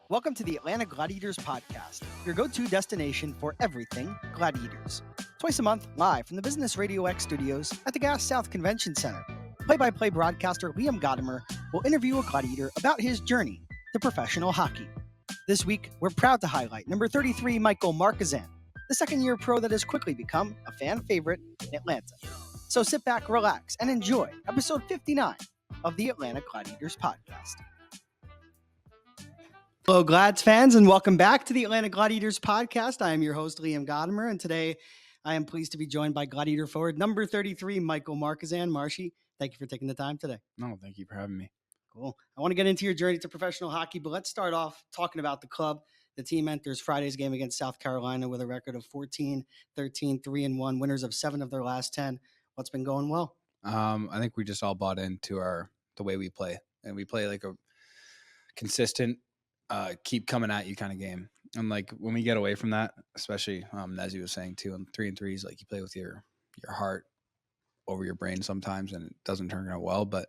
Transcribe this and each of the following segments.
Welcome to the Atlanta Gladiators podcast, your go-to destination for everything Gladiators. Twice a month, live from the Business Radio X studios at the Gas South Convention Center, play-by-play broadcaster Liam Gotimer will interview a Gladiator about his journey to professional hockey. This week, we're proud to highlight number 33 Michael Marchesan, the second-year pro that has quickly become a fan favorite in Atlanta. So sit back, relax, and enjoy episode 59 of the Atlanta Gladiators podcast. Hello, Glads fans, and welcome back to the Atlanta Gladiators podcast. I am your host, Liam Gotimer, and today I am pleased to be joined by Gladiator forward number 33, Michael Marchesan. Marshy, thank you for taking the time today. No, thank you for having me. Cool. I want to get into your journey to professional hockey, but let's start off talking about the club. The team enters Friday's game against South Carolina with a record of 14, 13, 3-1, winners of 7 of their last 10. What's been going well? I think we just all bought into the way we play, and we play like a consistent, keep coming at you kind of game. And like when we get away from that, especially as he was saying too, on 3-3 is like you play with your heart over your brain sometimes, and it doesn't turn out well. But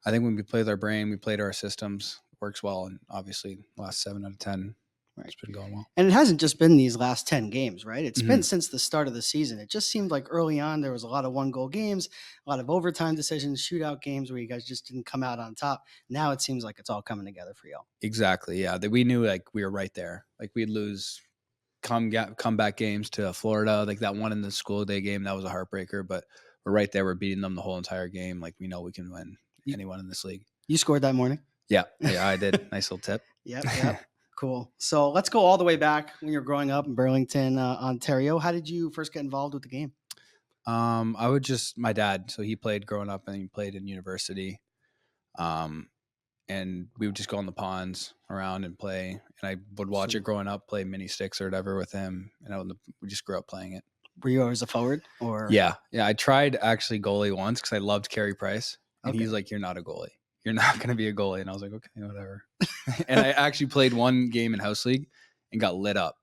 I think when we play with our brain, we play to our systems, works well, and obviously last 7 out of 10. Right. It's been going well. And it hasn't just been these last 10 games, right? It's been since the start of the season. It just seemed like early on there was a lot of one-goal games, a lot of overtime decisions, shootout games where you guys just didn't come out on top. Now it seems like it's all coming together for y'all. Exactly, yeah. We knew like we were right there. Like we'd lose comeback games to Florida, like that one in the school day game. That was a heartbreaker, but we're right there. We're beating them the whole entire game. Like we know we can win anyone in this league. You scored that morning? Yeah, I did. Nice little tip. Yep. Cool. So let's go all the way back when you were growing up in Burlington, Ontario. How did you first get involved with the game? My dad, so he played growing up and he played in university. And we would just go on the ponds around and play. And I would watch it growing up, play mini sticks or whatever with him. And we just grew up playing it. Were you always a forward? Or Yeah. I tried actually goalie once because I loved Carey Price. And He's like, "You're not a goalie. You're not going to be a goalie." And I was like, okay, whatever. And I actually played one game in house league and got lit up.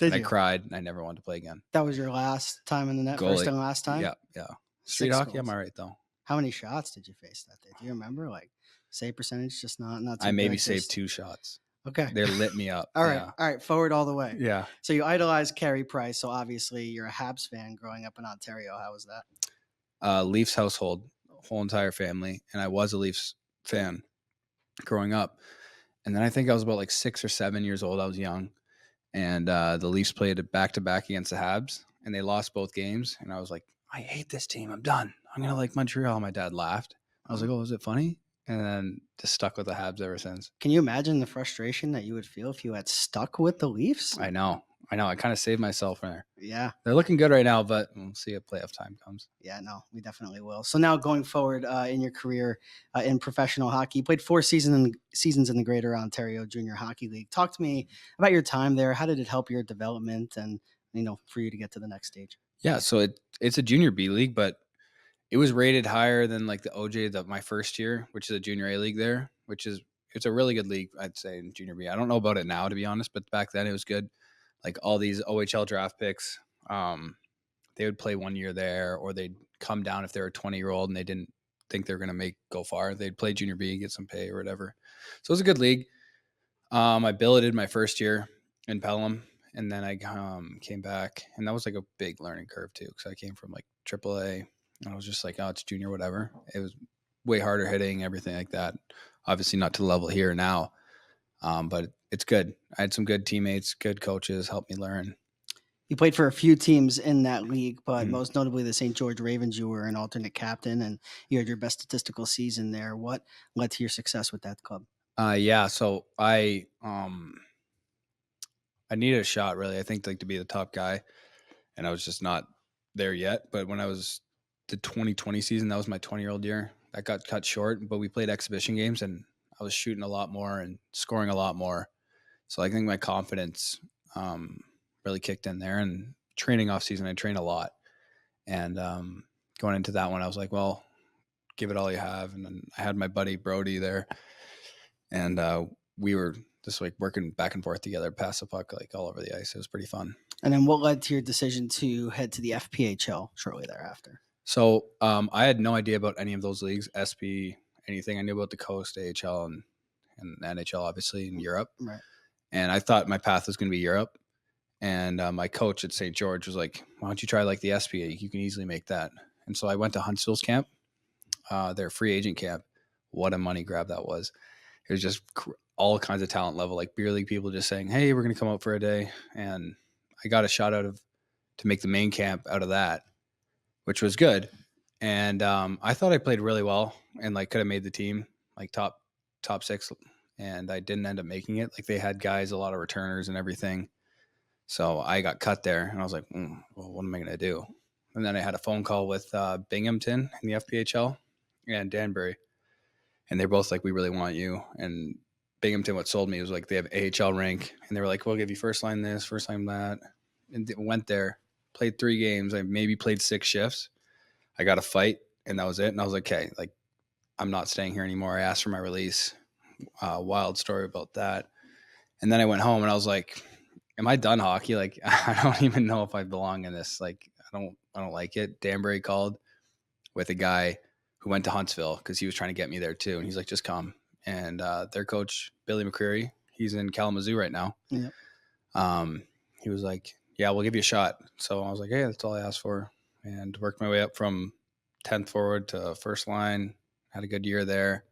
I cried and I never wanted to play again. That was your last time in the net? Goalie. First and last time? Yeah. Street hockey, I'm all right though. How many shots did you face that day? Do you remember? Like save percentage, just not too I maybe saved 2 shots. Okay. They lit me up. All right. Forward all the way. Yeah. So you idolized Carey Price. So obviously you're a Habs fan growing up in Ontario. How was that? Leafs household, whole entire family. And I was a Leafs fan growing up. And then I think I was about like 6 or 7 years old. I was young. And the Leafs played it back-to-back against the Habs. And they lost both games. And I was like, I hate this team. I'm done. I'm going to like Montreal. My dad laughed. I was like, oh, is it funny? And then just stuck with the Habs ever since. Can you imagine the frustration that you would feel if you had stuck with the Leafs? I know. I kind of saved myself there. Yeah. They're looking good right now, but we'll see if playoff time comes. Yeah, no, we definitely will. So now going forward in your career in professional hockey, you played 4 seasons in the Greater Ontario Junior Hockey League. Talk to me about your time there. How did it help your development and, for you to get to the next stage? Yeah, so it's a junior B league, but it was rated higher than like the OJ my first year, which is a junior A league there, it's a really good league, I'd say, in junior B. I don't know about it now, to be honest, but back then it was good. Like all these OHL draft picks, they would play 1 year there, or they'd come down if they were a 20-year-old and they didn't think they were going to go far. They'd play junior B, get some pay or whatever. So it was a good league. I billeted my first year in Pelham, and then I came back, and that was like a big learning curve too, because I came from like AAA, and I was just like, oh, it's junior, whatever. It was way harder hitting, everything like that. Obviously not to the level here now, but it's good. I had some good teammates, good coaches, helped me learn. You played for a few teams in that league, but most notably the St. George Ravens. You were an alternate captain, and you had your best statistical season there. What led to your success with that club? So I needed a shot, really. I think like to be the top guy, and I was just not there yet. But when I was the 2020 season, that was my 20-year-old year. That got cut short, but we played exhibition games, and I was shooting a lot more and scoring a lot more. So I think my confidence really kicked in there. And training off season, I trained a lot. And going into that one, I was like, well, give it all you have. And then I had my buddy Brody there, and we were just like working back and forth together, pass the puck like all over the ice. It was pretty fun. And then what led to your decision to head to the FPHL shortly thereafter? So I had no idea about any of those leagues, SP, anything. I knew about the Coast, AHL, and NHL, obviously, in Europe. Right. and I thought my path was going to be Europe. And my coach at St. George was like, "Why don't you try like the SPA? You can easily make that." And so I went to Huntsville's camp, their free agent camp. What a money grab that was! It was just all kinds of talent level, like beer league people just saying, "Hey, we're going to come out for a day," and I got a shot to make the main camp out of that, which was good. And I thought I played really well and like could have made the team, like top six, and I didn't end up making it. Like they had guys, a lot of returners and everything. So I got cut there, and I was like, well, what am I going to do? And then I had a phone call with Binghamton in the FPHL and Danbury, and they're both like, we really want you. And Binghamton, what sold me was like they have AHL rank, and they were like, we'll give you first line this, first line that. And went there, played 3 games. I maybe played 6 shifts. I got a fight, and that was it. And I was like, okay, like I'm not staying here anymore. I asked for my release. Wild story about that. And then I went home, and I was like, am I done hockey? Like, I don't even know if I belong in this. Like, I don't like it. Danbury called with a guy who went to Huntsville because he was trying to get me there too. And he's like, just come. And their coach, Billy McCreary, he's in Kalamazoo right now. Yeah. He was like, yeah, we'll give you a shot. So I was like, hey, that's all I asked for. And worked my way up from 10th forward to first line. Had a good year there.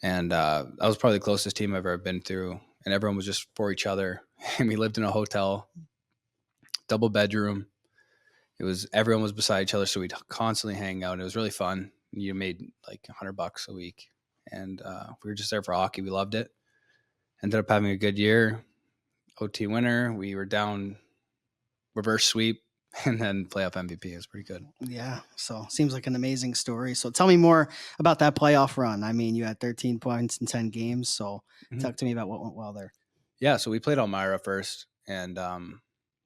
And I was probably the closest team I've ever been through. And everyone was just for each other. And we lived in a hotel, double bedroom. Everyone was beside each other, so we'd constantly hang out. And it was really fun. You made like $100 a week, and we were just there for hockey. We loved it. Ended up having a good year. OT winner. We were down reverse sweep, and then playoff MVP. It was pretty good. Yeah. So seems like an amazing story. So tell me more about that playoff run. I mean, you had 13 points in 10 games. So talk to me about what went well there. Yeah. So we played Elmira first, and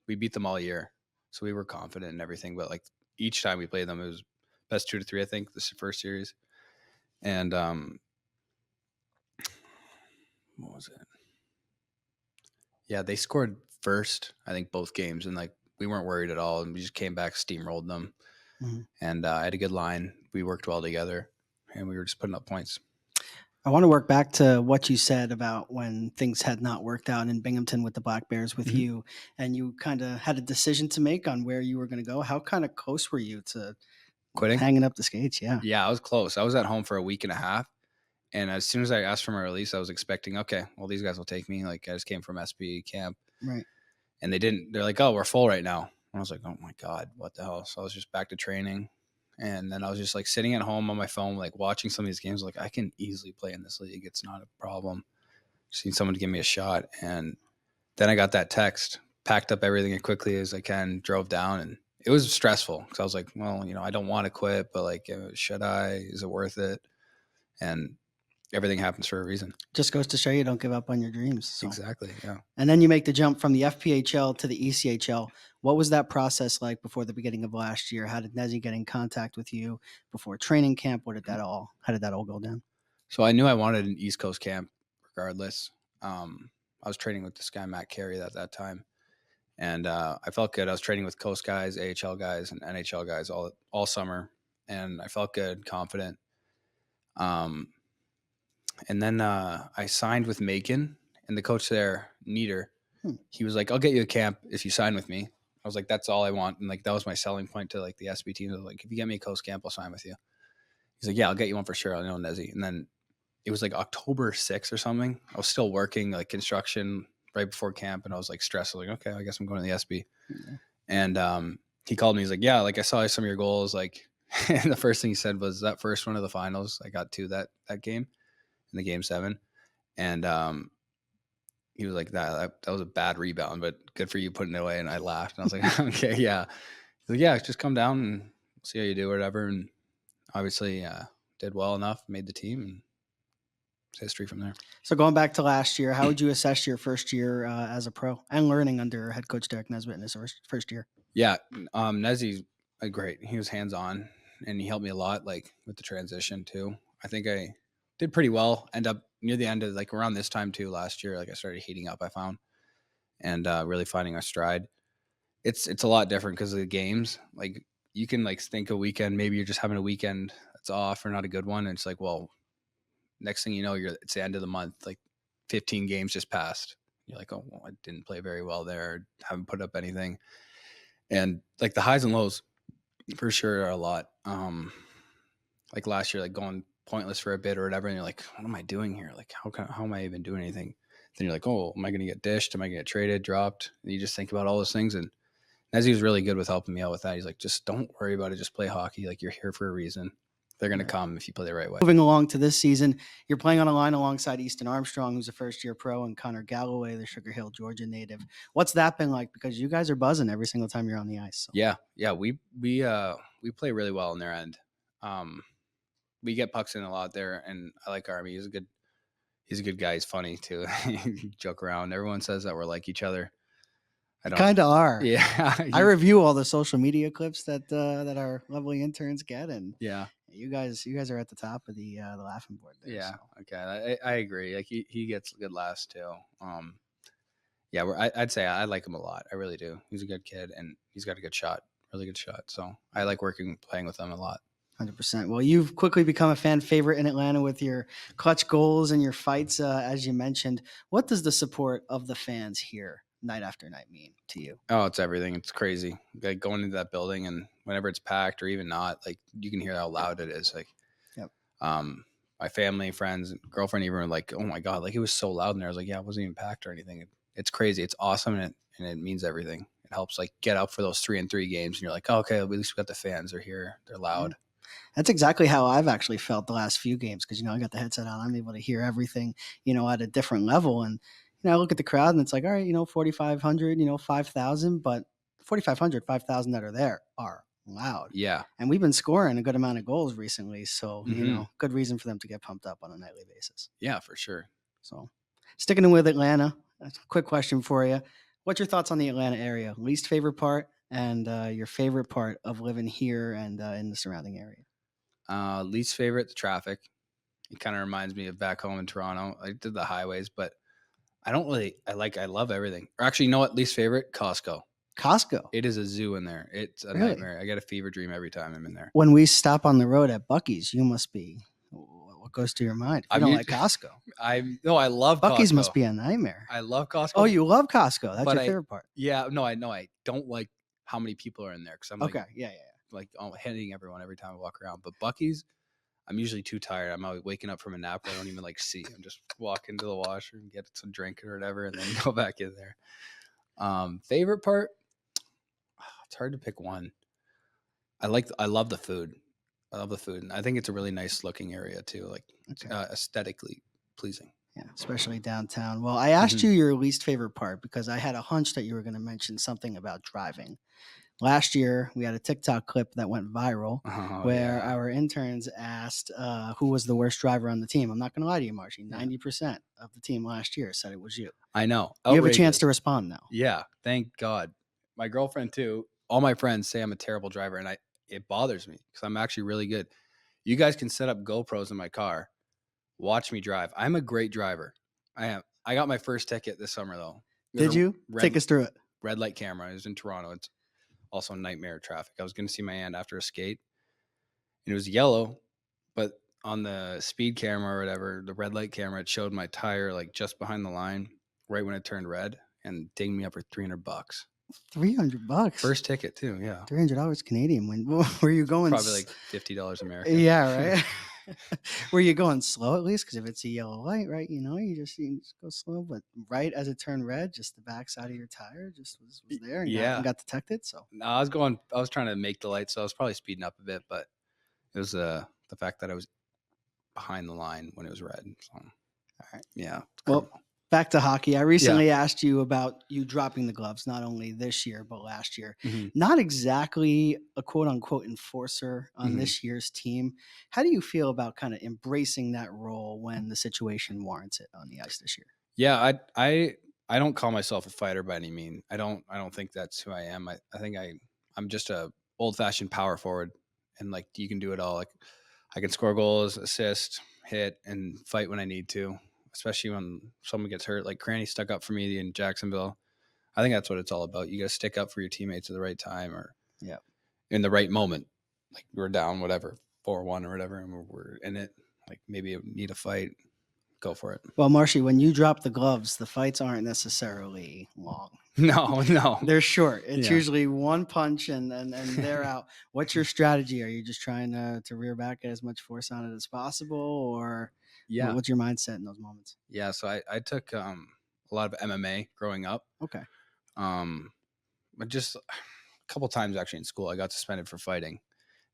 we beat them all year. So we were confident in everything. But like each time we played them, it was best 2 to 3, I think, this first series. And what was it? Yeah, they scored first, I think, both games, and like we weren't worried at all, and we just came back, steamrolled them, and I had a good line. We worked well together, and we were just putting up points. I want to work back to what you said about when things had not worked out in Binghamton with the Black Bears with you, and you kind of had a decision to make on where you were going to go. How kind of close were you to Quitting? hanging up the skates? Yeah. Yeah, I was close. I was at home for a week and a half, and as soon as I asked for my release, I was expecting, okay, well, these guys will take me. Like I just came from SP camp, Right. and they didn't. They're like, oh, we're full right now. And I was like, oh my god, what the hell? So I was just back to training. And then I was just like sitting at home on my phone, like watching some of these games. Like I can easily play in this league. It's not a problem. Just need someone to give me a shot. And then I got that text, packed up everything as quickly as I can, drove down, and it was stressful because I was like, well, I don't want to quit, but like, should I? Is it worth it? And everything happens for a reason. Just goes to show you don't give up on your dreams. So. Exactly. Yeah. And then you make the jump from the FPHL to the ECHL. What was that process like before the beginning of last year? How did Nezzy get in contact with you before training camp? How did that all go down? So I knew I wanted an East Coast camp regardless. I was training with this guy, Matt Carey, at that time. And I felt good. I was training with Coast guys, AHL guys, and NHL guys all summer. And I felt good, confident. And then I signed with Macon, and the coach there, Nieder, he was like, I'll get you a camp if you sign with me. I was like, that's all I want. And like, that was my selling point to like the SB team. I was like, if you get me a coast camp, I'll sign with you. He's like, yeah, I'll get you one for sure. I know Nezzy. And then it was like October 6th or something. I was still working like construction right before camp, and I was like stressed. I was like, okay, I guess I'm going to the SB. Yeah. And he called me. He's like, yeah, like I saw some of your goals. Like, and the first thing he said was that first one of the finals, I got to that game in the game 7. And he was like, that was a bad rebound, but good for you putting it away. And I laughed, and I was like, okay, yeah. He's like, yeah, just come down and see how you do or whatever. And obviously did well enough, made the team, and it's history from there. So going back to last year, how would you assess your first year as a pro and learning under head coach Derek Nesbitt in his first year? Yeah, Nezzy's great. He was hands-on, and he helped me a lot, like with the transition too. I think I did pretty well. End up near the end of like around this time too last year, like I started heating up, I found, and really finding a stride. It's a lot different because of the games. Like you can like think a weekend, maybe you're just having a weekend that's off or not a good one, and it's like, well, next thing you know, it's the end of the month. Like 15 games just passed. You're like, oh, well, I didn't play very well there. Haven't put up anything. And like the highs and lows for sure are a lot. Like last year, like going pointless for a bit or whatever. And you're like, what am I doing here? Like, how am I even doing anything? Then you're like, oh, am I going to get dished? Am I going to get traded, dropped? And you just think about all those things. And Nezzy was really good with helping me out with that. He's like, just don't worry about it. Just play hockey. Like, you're here for a reason. They're going to come if you play the right way. Moving along to this season, you're playing on a line alongside Easton Armstrong, who's a first-year pro, and Connor Galloway, the Sugar Hill, Georgia native. What's that been like? Because you guys are buzzing every single time you're on the ice. So. Yeah, we play really well on their end. We get pucks in a lot there, and I like Army. He's a good guy. He's funny too. Joke around. Everyone says that we're like each other. I don't kind of are. Yeah, I review all the social media clips that our lovely interns get, and yeah, you guys are at the top of the laughing board there. Yeah, so. okay, I agree. Like he gets good laughs too. Yeah, I'd say I like him a lot. I really do. He's a good kid, and he's got a good shot, really good shot. So I like playing with him a lot. 100%. Well, you've quickly become a fan favorite in Atlanta with your clutch goals and your fights, as you mentioned. What does the support of the fans here night after night mean to you? Oh, it's everything. It's crazy. Like going into that building, and whenever it's packed or even not, like you can hear how loud it is. Like, yep. My family, friends, girlfriend even were like, "Oh my god!" Like it was so loud in there. I was like, "Yeah, it wasn't even packed or anything." It's crazy. It's awesome, and it means everything. It helps like get up for those 3-3 games, and you're like, oh, "Okay, at least we got the fans. They're here. They're loud." Yeah. That's exactly how I've actually felt the last few games because, I got the headset on. I'm able to hear everything, at a different level. And, I look at the crowd and it's like, all right, 4,500, 5,000, but 4,500, 5,000 that are there are loud. Yeah. And we've been scoring a good amount of goals recently. So, good reason for them to get pumped up on a nightly basis. Yeah, for sure. So sticking with Atlanta, a quick question for you. What's your thoughts on the Atlanta area? Least favorite part and your favorite part of living here and in the surrounding area? Least favorite, the traffic. It kind of reminds me of back home in Toronto. I did the highways, but I love everything. Or actually, you know what? Least favorite, Costco. Costco. It is a zoo in there. It's a nightmare. I get a fever dream every time I'm in there. When we stop on the road at Buc-ee's, you must be. What goes to your mind? If you don't like Costco. I love Buc-ee's Costco. Must be a nightmare. I love Costco. Oh, you love Costco. That's your favorite part. Yeah, no, I know. I don't like how many people are in there because I'm like, okay, yeah. Like hitting everyone every time I walk around. But Buc-ee's, I'm usually too tired. I'm always waking up from a nap where I don't even see. I'm just walk into the washroom, get some drink or whatever, and then go back in there. Favorite part? It's hard to pick one. I love the food. I love the food, and I think it's a really nice looking area too, aesthetically pleasing. Yeah, especially downtown. Well, I asked you your least favorite part because I had a hunch that you were going to mention something about driving. Last year, we had a TikTok clip that went viral where our interns asked who was the worst driver on the team. I'm not going to lie to you, Marshy. 90% of the team last year said it was you. I know. You have a chance to respond now. Yeah, thank God. My girlfriend too. All my friends say I'm a terrible driver, and it bothers me because I'm actually really good. You guys can set up GoPros in my car. Watch me drive. I'm a great driver. I am. I got my first ticket this summer though. Did you? Take us through it. Red light camera. It was in Toronto. It's also nightmare traffic. I was going to see my aunt after a skate, and it was yellow, but on the speed camera or whatever, the red light camera, it showed my tire just behind the line, right when it turned red, and dinged me up for $300. $300. First ticket too. Yeah. $300 Canadian. When were you going? Probably $50 American. Yeah, right. Were you going slow at least? Because if it's a yellow light, right, you just go slow. But right as it turned red, just the backside of your tire just was there and got detected. So no, I was trying to make the light, so I was probably speeding up a bit, but it was the fact that I was behind the line when it was red. So, all right, yeah. Well, back to hockey. I recently asked you about you dropping the gloves, not only this year, but last year. Not exactly a quote unquote enforcer on this year's team. How do you feel about kind of embracing that role when the situation warrants it on the ice this year? Yeah, I don't call myself a fighter by any means. I don't think that's who I am. I think I'm just a old fashioned power forward, and you can do it all. I can score goals, assist, hit, and fight when I need to. Especially when someone gets hurt, like Cranny stuck up for me in Jacksonville. I think that's what it's all about. You got to stick up for your teammates at the right time or in the right moment. We're down, whatever, 4-1 or whatever, and we're in it. Maybe need a fight. go for it. Well, Marshy, when you drop the gloves, the fights aren't necessarily long. No. They're short. It's Yeah. usually one punch and they're out. What's your strategy? Are you just trying to rear back, get as much force on it as possible, or Yeah. what's your mindset in those moments? Yeah. So I took a lot of MMA growing up. Okay. But just a couple times actually in school, I got suspended for fighting.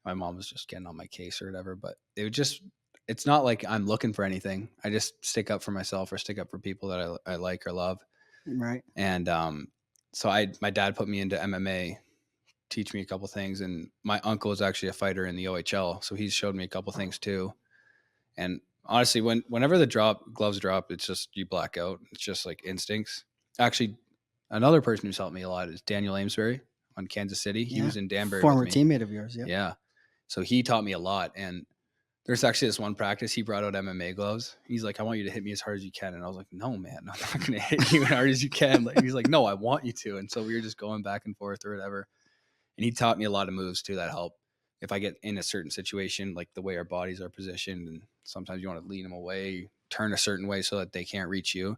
My mom was just getting on my case or whatever, but it's not like I'm looking for anything. I just stick up for myself or stick up for people that I like or love. Right. And so my dad put me into MMA, teach me a couple things. And my uncle is actually a fighter in the OHL. So he's showed me a couple things too. And honestly, whenever the gloves drop, it's just you black out. It's just like instincts. Actually, another person who's helped me a lot is Daniel Amesbury on Kansas City. He was in Danbury Former with me. teammate of yours. Yep. Yeah. So he taught me a lot. And there's actually this one practice, he brought out MMA gloves. He's like, I want you to hit me as hard as you can. And I was like, no, man, I'm not going to hit you as hard as you can. He's like, no, I want you to. And so we were just going back and forth or whatever. And he taught me a lot of moves too that help. If I get in a certain situation, like the way our bodies are positioned, and sometimes you want to lean them away, turn a certain way so that they can't reach you.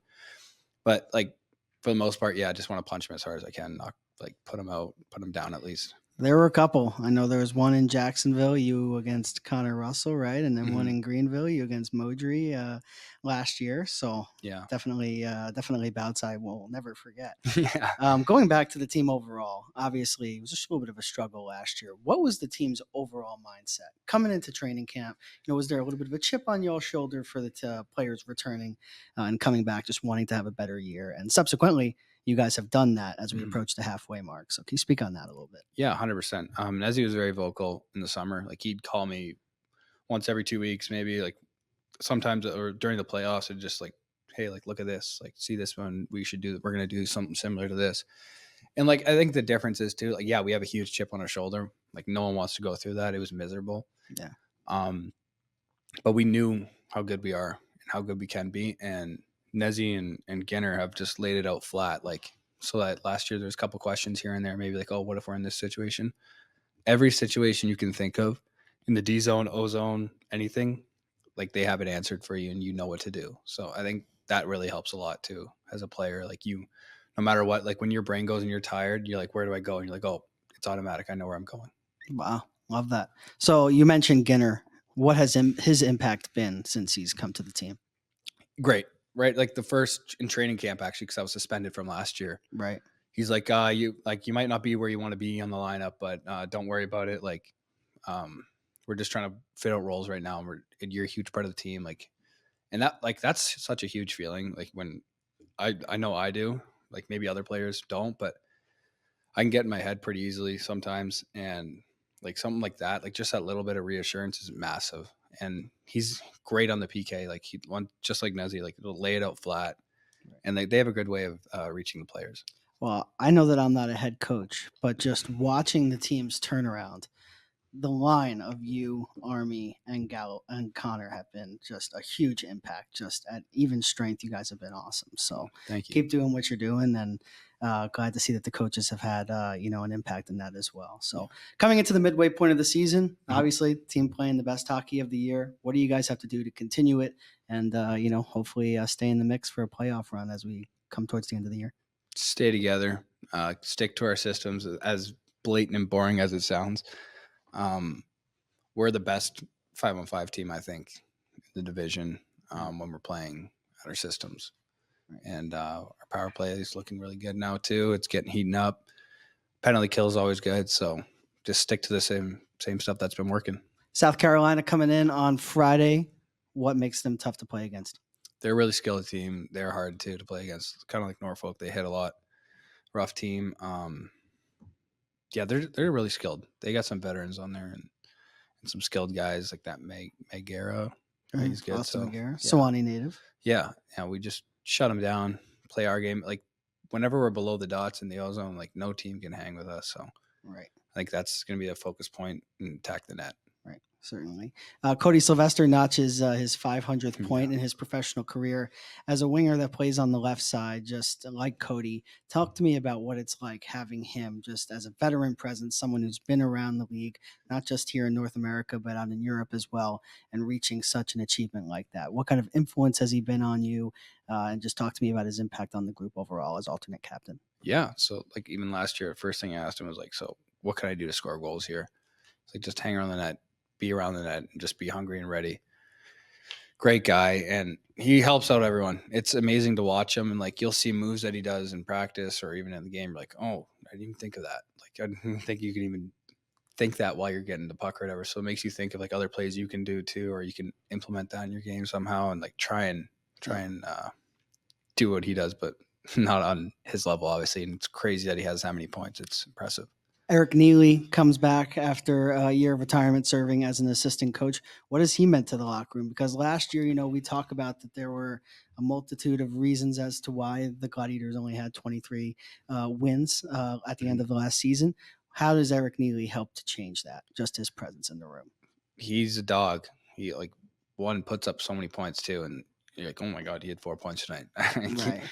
But like for the most part, yeah, I just want to punch them as hard as I can, put them out, put them down at least. There were a couple. I know there was one in Jacksonville, you against Connor Russell, right? And then one in Greenville, you against Modry last year. So Yeah. definitely bouts I will never forget. Yeah. Going back to the team overall, obviously it was just a little bit of a struggle last year. What was the team's overall mindset coming into training camp? Was there a little bit of a chip on y'all's shoulder for the players returning and coming back, just wanting to have a better year? And subsequently, you guys have done that as we approach the halfway mark. So can you speak on that a little bit? Yeah, 100%. Nezzy was very vocal in the summer. Like he'd call me once every 2 weeks, maybe like sometimes or during the playoffs, and just like, hey, like look at this, like see this one, we're going to do something similar to this. And like I think the difference is too, like, yeah, we have a huge chip on our shoulder. Like no one wants to go through that. It was miserable. Yeah. But we knew how good we are and how good we can be. And Nezzy and Ginner have just laid it out flat. Like, so that last year there's a couple questions here and there, maybe like, oh, what if we're in this situation? Every situation you can think of in the D zone, O zone, anything, like they have it answered for you and you know what to do. So I think that really helps a lot too as a player. Like no matter what, like when your brain goes and you're tired, you're like, where do I go? And you're like, oh, it's automatic. I know where I'm going. Wow. Love that. So you mentioned Ginner. What has his impact been since he's come to the team? Great. Right. Like the first in training camp, actually, because I was suspended from last year. Right. He's like, you might not be where you want to be on the lineup, but don't worry about it. Like, we're just trying to fit out roles right now. And you're a huge part of the team. Like, and that's such a huge feeling. Like when I know I do, like maybe other players don't, but I can get in my head pretty easily sometimes. And like something like that, like just that little bit of reassurance is massive. And he's great on the PK. Like just like Nezzy, like he'll lay it out flat, and they have a good way of reaching the players. Well, I know that I'm not a head coach, but just watching the team's turnaround, the line of you, Army, and Gallo and Connor have been just a huge impact. Just at even strength, you guys have been awesome. So Thank you. Keep doing what you're doing, and glad to see that the coaches have had an impact in that as well. So coming into the midway point of the season, obviously team playing the best hockey of the year. What do you guys have to do to continue it, and hopefully stay in the mix for a playoff run as we come towards the end of the year? Stay together, stick to our systems, as blatant and boring as it sounds. We're the best 5-on-5 team, I think, in the division when we're playing at our systems. And our power play is looking really good now too. It's heating up. Penalty kill is always good. So just stick to the same stuff that's been working. South Carolina coming in on Friday. What makes them tough to play against? They're a really skilled team. They're hard too to play against. Kind of like Norfolk. They hit a lot. Rough team. Yeah, they're really skilled. They got some veterans on there and some skilled guys like that. Megara. He's good. Austin Megara, yeah. Sewanee native. Yeah, we just shut them down. Play our game. Like whenever we're below the dots in the ozone, like no team can hang with us. So right, I think that's going to be a focus point and attack the net. Right. Certainly. Cody Sylvester notches his 500th point in his professional career as a winger that plays on the left side, just like Cody. Talk to me about what it's like having him just as a veteran presence, someone who's been around the league, not just here in North America, but out in Europe as well, and reaching such an achievement like that. What kind of influence has he been on you? And just talk to me about his impact on the group overall as alternate captain. Yeah. So like even last year, the first thing I asked him was like, so what can I do to score goals here? It's like just hang around the net, be around the net, and just be hungry and ready. Great guy, and he helps out everyone. It's amazing to watch him, and like you'll see moves that he does in practice or even in the game. You're like, oh, I didn't even think of that. Like I didn't think you can even think that while you're getting the puck or whatever. So it makes you think of like other plays you can do too, or you can implement that in your game somehow, and like try and do what he does, but not on his level, obviously. And it's crazy that he has that many points. It's impressive. Eric Neely comes back after a year of retirement serving as an assistant coach. What has he meant to the locker room? Because last year, we talk about that there were a multitude of reasons as to why the Gladiators only had 23 wins at the end of the last season. How does Eric Neely help to change that? Just his presence in the room. He's a dog. He like one puts up so many points too, and you're like, oh my god, he had 4 points tonight. Right.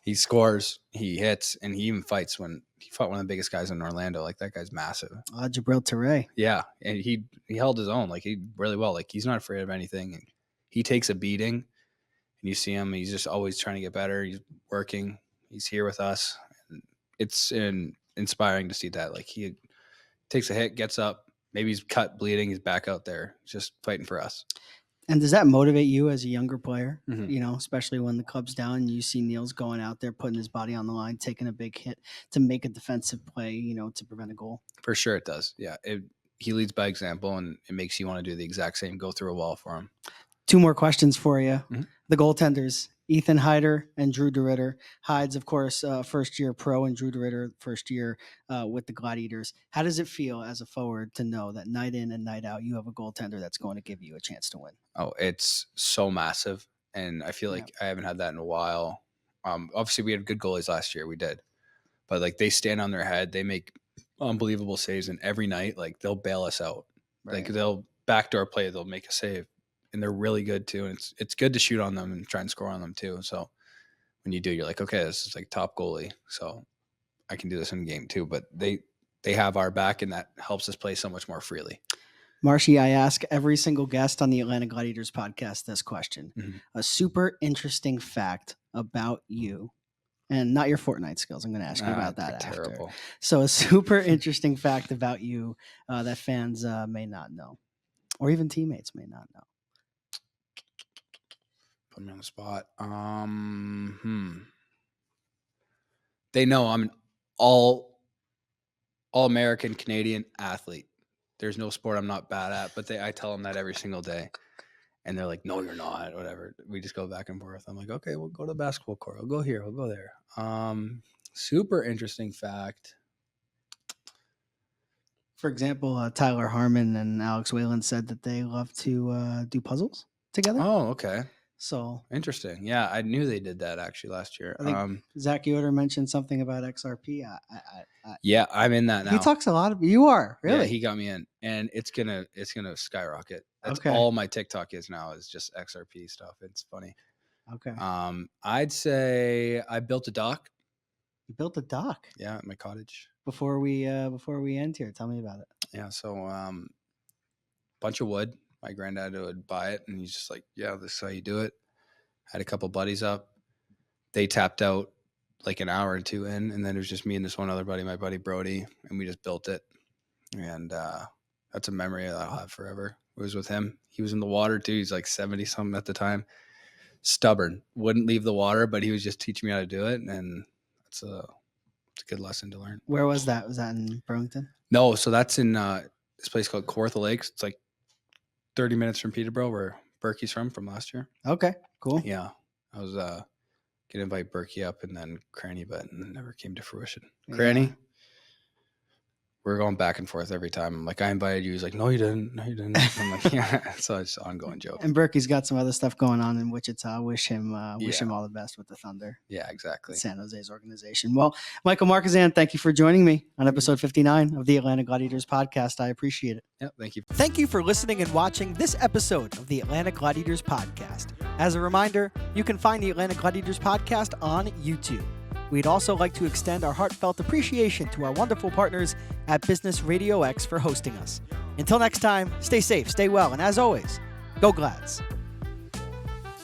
He scores, he hits, and he even fights. When he fought one of the biggest guys in Orlando, like that guy's massive. Jabril Touré. Yeah, and he held his own, like he really well. Like he's not afraid of anything, and he takes a beating. And you see him; he's just always trying to get better. He's working. He's here with us. And it's inspiring to see that. Like he takes a hit, gets up. Maybe he's cut, bleeding. He's back out there, just fighting for us. And does that motivate you as a younger player? Mm-hmm. Especially when the club's down and you see Niels going out there, putting his body on the line, taking a big hit to make a defensive play, to prevent a goal. For sure it does. Yeah. He leads by example, and it makes you want to do the exact same, go through a wall for him. 2 more questions for you. Mm-hmm. The goaltenders, Ethan Heider and Drew DeRitter. Hyde's, of course, first-year pro, and Drew DeRitter, first year with the Gladiators. How does it feel as a forward to know that night in and night out you have a goaltender that's going to give you a chance to win? Oh, it's so massive, and I feel like I haven't had that in a while. Obviously, we had good goalies last year. We did. But, like, they stand on their head. They make unbelievable saves, and every night, like, they'll bail us out. Right. Like, they'll backdoor play. They'll make a save, and they're really good, too. And it's good to shoot on them and try and score on them, too. So when you do, you're like, okay, this is, like, top goalie. So I can do this in game, too. But they have our back, and that helps us play so much more freely. Marshy, I ask every single guest on the Atlanta Gladiators podcast this question. Mm-hmm. A super interesting fact about you, and not your Fortnite skills. I'm going to ask you about that after. Terrible. So a super interesting fact about you that fans may not know, or even teammates may not know. Put me on the spot. They know I'm an all-American Canadian athlete. There's no sport I'm not bad at, but I tell them that every single day. And they're like, no, you're not, whatever. We just go back and forth. I'm like, okay, we'll go to the basketball court. We'll go here. We'll go there. Super interesting fact. For example, Tyler Harmon and Alex Whalen said that they love to do puzzles together. Oh, okay. So interesting. Yeah, I knew they did that actually last year. I think Zach Yoder mentioned something about XRP. Yeah, I'm in that now. He talks a lot of. You are really. Yeah, he got me in, and it's gonna skyrocket. That's all my TikTok is now, is just XRP stuff. It's funny. Okay. I'd say I built a dock. You built a dock? Yeah, at my cottage. Before we end here, tell me about it. Yeah, so bunch of wood. My granddad would buy it, and he's just like, yeah, this is how you do it. Had a couple buddies up. They tapped out like an hour or two in, and then it was just me and this one other buddy, my buddy Brody, and we just built it. And that's a memory that I'll have forever. It was with him. He was in the water too. He's like 70-something at the time. Stubborn. Wouldn't leave the water, but he was just teaching me how to do it, and it's a good lesson to learn. Where was that? Was that in Burlington? No, so that's in this place called Kawartha Lakes. It's like 30 minutes from Peterborough, where Berkey's from last year. Okay, cool. Yeah, I was gonna invite Berkey up and then Cranny, but it never came to fruition. Cranny, we're going back and forth every time. I'm like, I invited you. He's like, no, you didn't. No, you didn't. I'm like, yeah. So it's an ongoing joke. And Berkey's got some other stuff going on in Wichita. Wish him all the best with the Thunder. Yeah, exactly. San Jose's organization. Well, Michael Marchesan, thank you for joining me on episode 59 of the Atlanta Gladiators podcast. I appreciate it. Yeah, thank you. Thank you for listening and watching this episode of the Atlanta Gladiators podcast. As a reminder, you can find the Atlanta Gladiators podcast on YouTube. We'd also like to extend our heartfelt appreciation to our wonderful partners at Business Radio X for hosting us. Until next time, stay safe, stay well, and as always, go Glads.